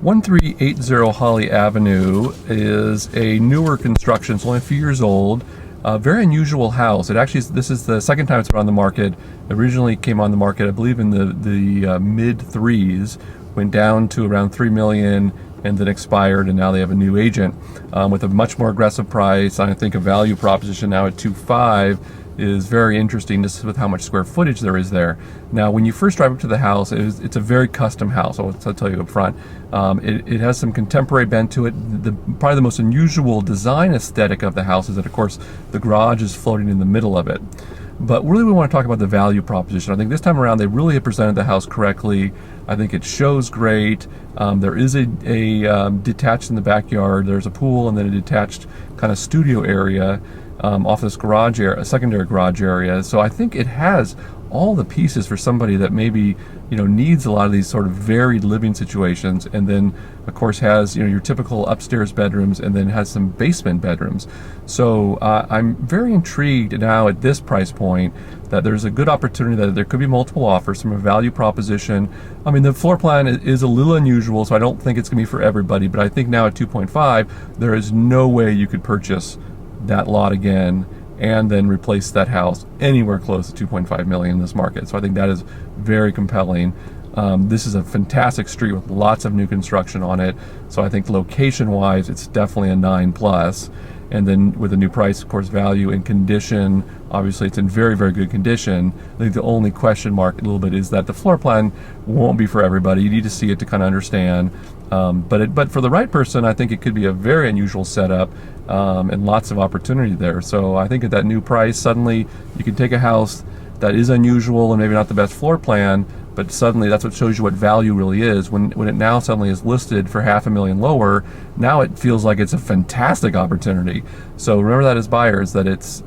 1380 Holly Avenue is a newer construction. It's only a few years old. Very unusual house. This is the second time it's been on the market. Originally came on the market, I believe, in the mid threes, went down to around 3 million, and then expired, and now they have a new agent with a much more aggressive price. I think a value proposition now at 2.5 is very interesting, just with how much square footage there is there. Now, when you first drive up to the house, it's a very custom house. I'll tell you up front. It has some contemporary bent to it. Probably the most unusual design aesthetic of the house is that, of course, the garage is floating in the middle of it. But really, we want to talk about the value proposition. I think this time around, they really have presented the house correctly. I think it shows great. There is a detached in the backyard. There's a pool and then a detached kind of studio area off this garage area, a secondary garage area. So I think it has all the pieces for somebody that maybe needs a lot of these sort of varied living situations, and then of course has your typical upstairs bedrooms, and then has some basement bedrooms. So I'm very intrigued now at this price point that there's a good opportunity that there could be multiple offers from a value proposition. I mean, the floor plan is a little unusual, so I don't think it's gonna be for everybody, but I think now at 2.5 there is no way you could purchase that lot again and then replace that house anywhere close to 2.5 million in this market. So I think that is very compelling. This is a fantastic street with lots of new construction on it. So I think location wise, it's definitely a 9+. And then with the new price, of course, value and condition, obviously it's in very, very good condition. I think the only question mark a little bit is that the floor plan won't be for everybody. You need to see it to kind of understand. But for the right person, I think it could be a very unusual setup and lots of opportunity there. So I think at that new price, suddenly you can take a house that is unusual and maybe not the best floor plan, but suddenly that's what shows you what value really is. When it now suddenly is listed for $500,000 lower, now it feels like it's a fantastic opportunity. So remember that as buyers, that it's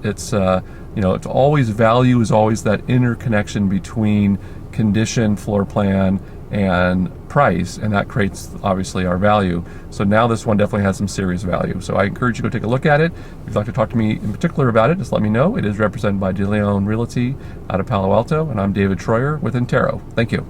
always value is always that interconnection between condition, floor plan, and price, and that creates obviously our value. So now this one definitely has some serious value. So I encourage you to go take a look at it. If you'd like to talk to me in particular about it, just let me know. It is represented by DeLeon Realty out of Palo Alto, and I'm David Troyer with Intero. Thank you.